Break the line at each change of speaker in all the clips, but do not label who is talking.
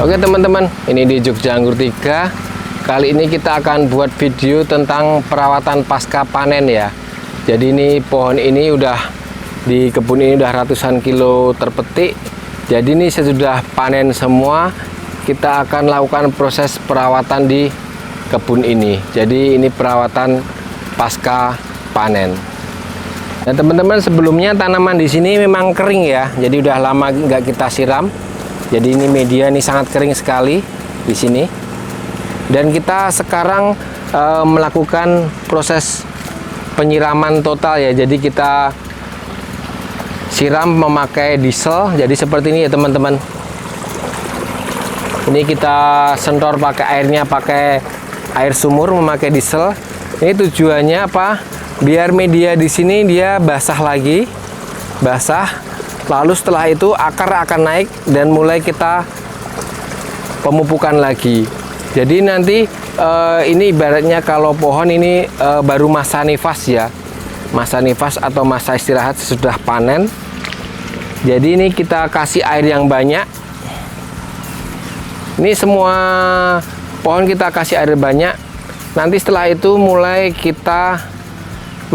Oke teman-teman, ini di Jogja Anggur 3. Kali ini kita akan buat video tentang perawatan pasca panen ya. Jadi ini pohon ini udah di kebun ini udah ratusan kilo terpetik. Jadi ini sesudah panen semua, kita akan lakukan proses perawatan di kebun ini. Jadi ini perawatan pasca panen. Nah teman-teman, sebelumnya tanaman di sini memang kering ya. Jadi udah lama nggak kita siram. Jadi ini media ini sangat kering sekali di sini. Dan kita sekarang melakukan proses penyiraman total ya. Jadi kita siram memakai diesel. Jadi seperti ini ya teman-teman. Ini kita sentor pakai airnya, pakai air sumur memakai diesel. Ini tujuannya apa? Biar media di sini dia basah lagi, basah. Lalu setelah itu akar akan naik dan mulai kita pemupukan lagi. Jadi nanti ini ibaratnya kalau pohon ini baru masa nifas ya, masa nifas atau masa istirahat sesudah panen. Jadi ini kita kasih air yang banyak. Ini semua pohon kita kasih air banyak. Nanti setelah itu mulai kita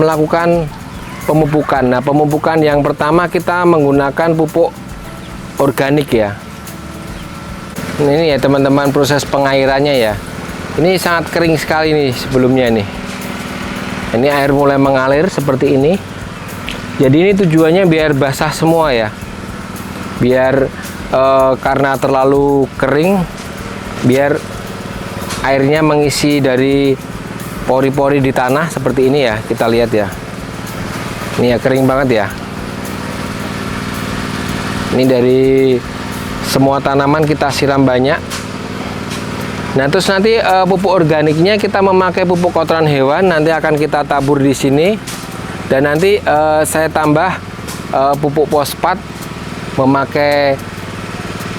melakukan pemupukan. Nah, pemupukan yang pertama kita menggunakan pupuk organik ya. Ini ya teman-teman, proses pengairannya ya. Ini sangat kering sekali nih sebelumnya nih. Ini air mulai mengalir seperti ini. Jadi ini tujuannya biar basah semua ya. Biar karena terlalu kering, biar airnya mengisi dari pori-pori di tanah seperti ini ya. Kita lihat ya. Ini ya kering banget ya. Ini dari semua tanaman kita siram banyak. Nah terus nanti pupuk organiknya kita memakai pupuk kotoran hewan. Nanti akan kita tabur di sini. Dan nanti saya tambah pupuk fosfat, memakai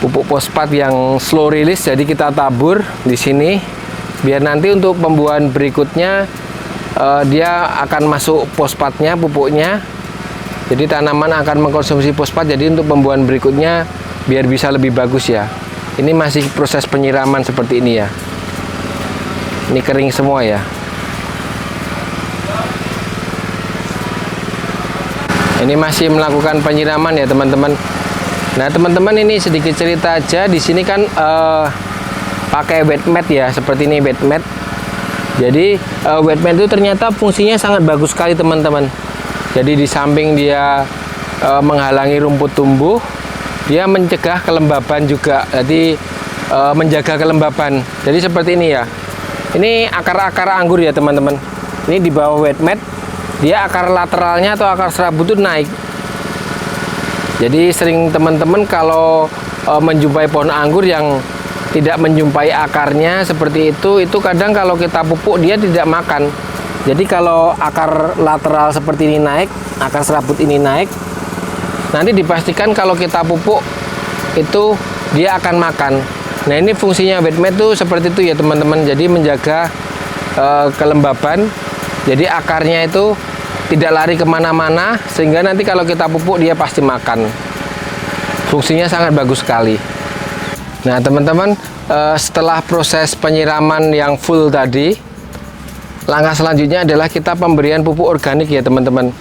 pupuk fosfat yang slow release. Jadi kita tabur di sini. Biar nanti untuk pembuahan berikutnya dia akan masuk fosfatnya, pupuknya. Jadi tanaman akan mengkonsumsi fosfat. Jadi untuk pembuahan berikutnya biar bisa lebih bagus ya. Ini masih proses penyiraman seperti ini ya. Ini kering semua ya. Ini masih melakukan penyiraman ya teman-teman. Nah teman-teman, ini sedikit cerita aja. Di sini kan pakai wet mat ya, seperti ini wet mat. Jadi wet mat itu ternyata fungsinya sangat bagus sekali teman-teman. Jadi di samping dia menghalangi rumput tumbuh, dia mencegah kelembaban juga. Jadi menjaga kelembaban. Jadi seperti ini ya. Ini akar-akar anggur ya teman-teman. Ini di bawah wet mat, dia akar lateralnya atau akar serabut itu naik. Jadi sering teman-teman kalau menjumpai pohon anggur yang tidak menjumpai akarnya seperti itu kadang kalau kita pupuk dia tidak makan. Jadi kalau akar lateral seperti ini naik, akar serabut ini naik, nanti dipastikan kalau kita pupuk itu dia akan makan. Nah ini fungsinya wet mat tuh seperti itu ya teman-teman. Jadi menjaga kelembaban. Jadi akarnya itu tidak lari kemana-mana, sehingga nanti kalau kita pupuk dia pasti makan. Fungsinya sangat bagus sekali. Nah teman-teman, setelah proses penyiraman yang full tadi, langkah selanjutnya adalah kita pemberian pupuk organik ya teman-teman.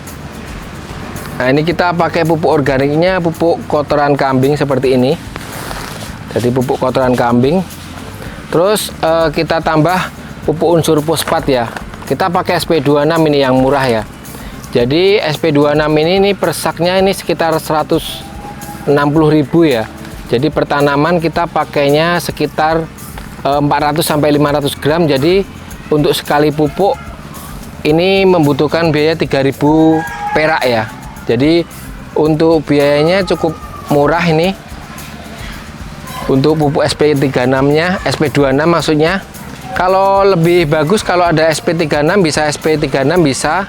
Nah ini kita pakai pupuk organiknya, pupuk kotoran kambing seperti ini. Jadi pupuk kotoran kambing. Terus kita tambah pupuk unsur fosfat ya. Kita pakai SP26 ini yang murah ya. Jadi SP26 ini per saknya ini sekitar 160.000 ya. Jadi per tanaman kita pakainya sekitar 400 sampai 500 gram. Jadi untuk sekali pupuk ini membutuhkan biaya 3.000 perak ya. Jadi untuk biayanya cukup murah ini. Untuk pupuk SP36-nya, SP26 maksudnya. Kalau lebih bagus kalau ada SP36 bisa SP36 bisa.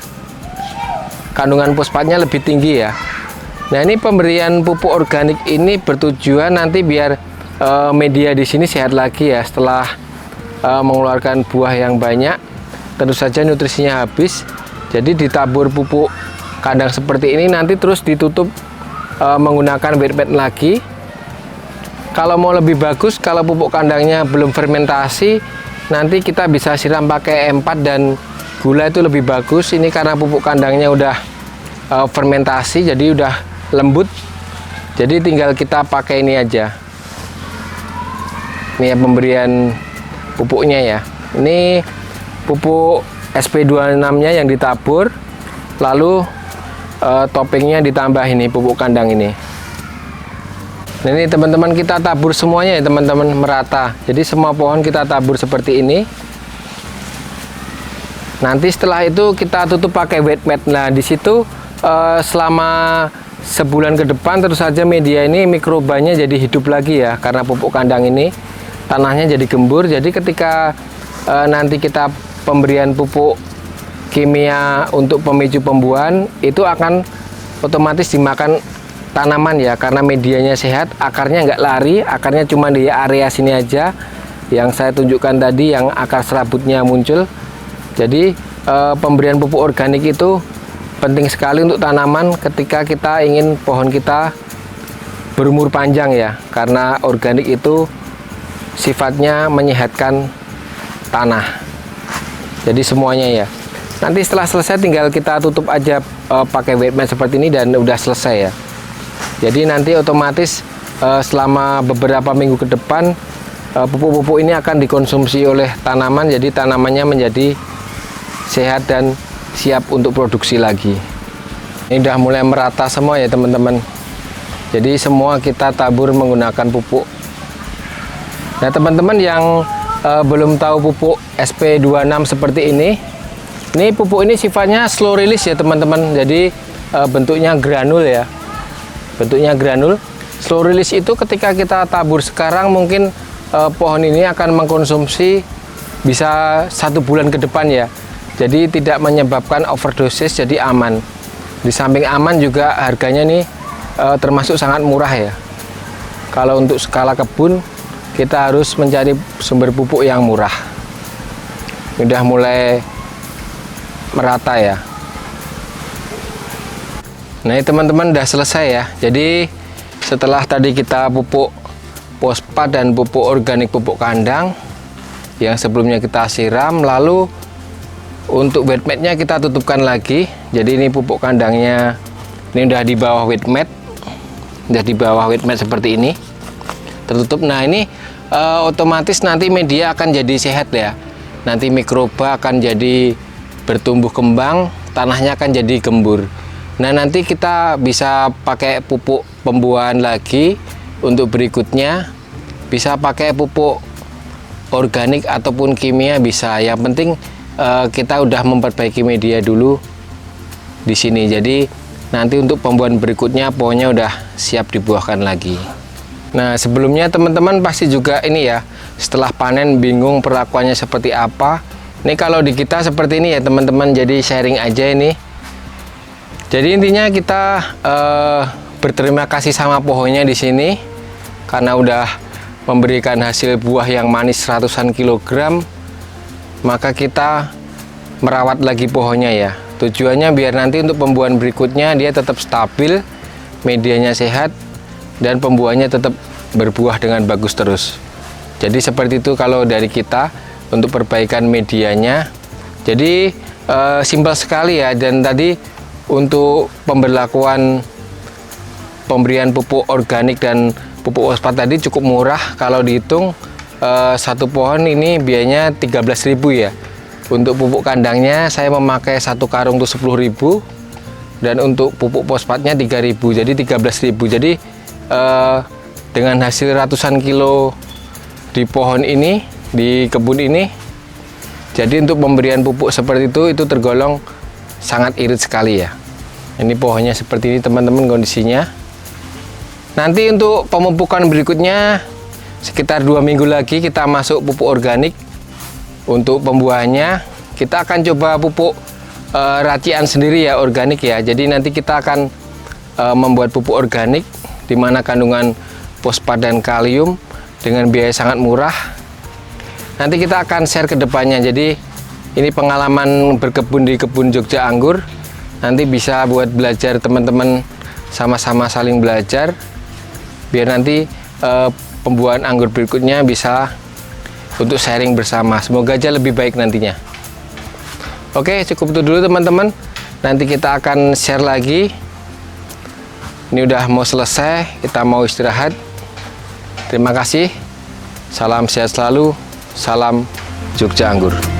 Kandungan fosfatnya lebih tinggi ya. Nah ini pemberian pupuk organik ini bertujuan nanti biar media di sini sehat lagi ya setelah mengeluarkan buah yang banyak. Tentu saja nutrisinya habis. Jadi ditabur pupuk kandang seperti ini, nanti terus ditutup menggunakan wet mat lagi. kalau mau lebih bagus, kalau pupuk kandangnya belum fermentasi, nanti kita bisa siram pakai E4 dan gula itu lebih bagus. Ini karena pupuk kandangnya udah fermentasi, jadi udah lembut. Jadi tinggal kita pakai ini aja. Ini ya pemberian pupuknya ya. Ini pupuk SP26-nya yang ditabur, lalu toppingnya ditambah ini pupuk kandang ini. Nah, ini teman-teman kita tabur semuanya ya teman-teman, merata. Jadi semua pohon kita tabur seperti ini. Nanti setelah itu kita tutup pakai wet mat. Nah, di situ selama sebulan ke depan terus saja media ini mikrobanya jadi hidup lagi ya, karena pupuk kandang ini tanahnya jadi gembur. Jadi ketika nanti kita pemberian pupuk kimia untuk pemicu pembuahan, itu akan otomatis dimakan tanaman ya, karena medianya sehat, akarnya nggak lari, akarnya cuma di area sini aja yang saya tunjukkan tadi, yang akar serabutnya muncul. Jadi pemberian pupuk organik itu penting sekali untuk tanaman ketika kita ingin pohon kita berumur panjang ya, karena organik itu sifatnya menyehatkan tanah. Jadi semuanya ya. Nanti setelah selesai tinggal kita tutup aja pakai wet mat seperti ini dan udah selesai ya. Jadi nanti otomatis selama beberapa minggu ke depan pupuk-pupuk ini akan dikonsumsi oleh tanaman, jadi tanamannya menjadi sehat dan siap untuk produksi lagi. Ini udah mulai merata semua ya teman-teman. Jadi semua kita tabur menggunakan pupuk. Nah teman-teman yang belum tahu pupuk SP26 seperti ini pupuk ini sifatnya slow release ya teman-teman. Jadi bentuknya granul ya. Bentuknya granul. Slow release itu ketika kita tabur sekarang, mungkin pohon ini akan mengkonsumsi bisa 1 bulan ke depan ya. Jadi tidak menyebabkan overdosis, jadi aman. Di samping aman juga harganya nih termasuk sangat murah ya. Kalau untuk skala kebun kita harus mencari sumber pupuk yang murah. Udah mulai merata ya. Nah ini teman-teman udah selesai ya. Jadi setelah tadi kita pupuk fosfat dan pupuk organik pupuk kandang yang sebelumnya kita siram, lalu untuk wet matnya kita tutupkan lagi. Jadi ini pupuk kandangnya ini udah di bawah wet mat, udah di bawah wet mat seperti ini tertutup. Nah ini otomatis nanti media akan jadi sehat ya. Nanti mikroba akan jadi bertumbuh kembang, tanahnya akan jadi gembur. Nah nanti kita bisa pakai pupuk pembuahan lagi. Untuk berikutnya bisa pakai pupuk organik ataupun kimia bisa. Yang penting kita udah memperbaiki media dulu di sini. Jadi nanti untuk pembuahan berikutnya pohonnya udah siap dibuahkan lagi. Nah sebelumnya teman-teman pasti juga ini ya, setelah panen bingung perlakuannya seperti apa. Ini kalau di kita seperti ini ya teman-teman, jadi sharing aja ini. Jadi intinya kita berterima kasih sama pohonnya di sini karena udah memberikan hasil buah yang manis ratusan kilogram. Maka kita merawat lagi pohonnya ya. Tujuannya biar nanti untuk pembuahan berikutnya dia tetap stabil, medianya sehat, dan pembuahannya tetap berbuah dengan bagus terus. Jadi seperti itu kalau dari kita untuk perbaikan medianya. Jadi simpel sekali ya. Dan tadi untuk pemberlakuan pemberian pupuk organik dan pupuk fosfat tadi cukup murah. Kalau dihitung satu pohon ini biayanya 13.000 ya. Untuk pupuk kandangnya saya memakai 1 karung tuh 10.000, dan untuk pupuk fosfatnya 3.000, jadi 13.000. Jadi dengan hasil ratusan kilo di pohon ini, di kebun ini, jadi untuk pemberian pupuk seperti itu tergolong sangat irit sekali ya. Ini pohonnya seperti ini teman-teman kondisinya. Nanti untuk pemupukan berikutnya sekitar 2 minggu lagi kita masuk pupuk organik. Untuk pembuahannya kita akan coba pupuk racian sendiri ya, organik ya. Jadi nanti kita akan membuat pupuk organik di mana kandungan fosfat dan kalium dengan biaya sangat murah. Nanti kita akan share ke depannya. Jadi ini pengalaman berkebun di kebun Jogja Anggur. Nanti bisa buat belajar teman-teman, sama-sama saling belajar. Biar nanti pembuahan anggur berikutnya bisa untuk sharing bersama. Semoga aja lebih baik nantinya. Oke, cukup itu dulu teman-teman. Nanti kita akan share lagi. Ini udah mau selesai, kita mau istirahat. Terima kasih. Salam sehat selalu. Salam Jogja Anggur.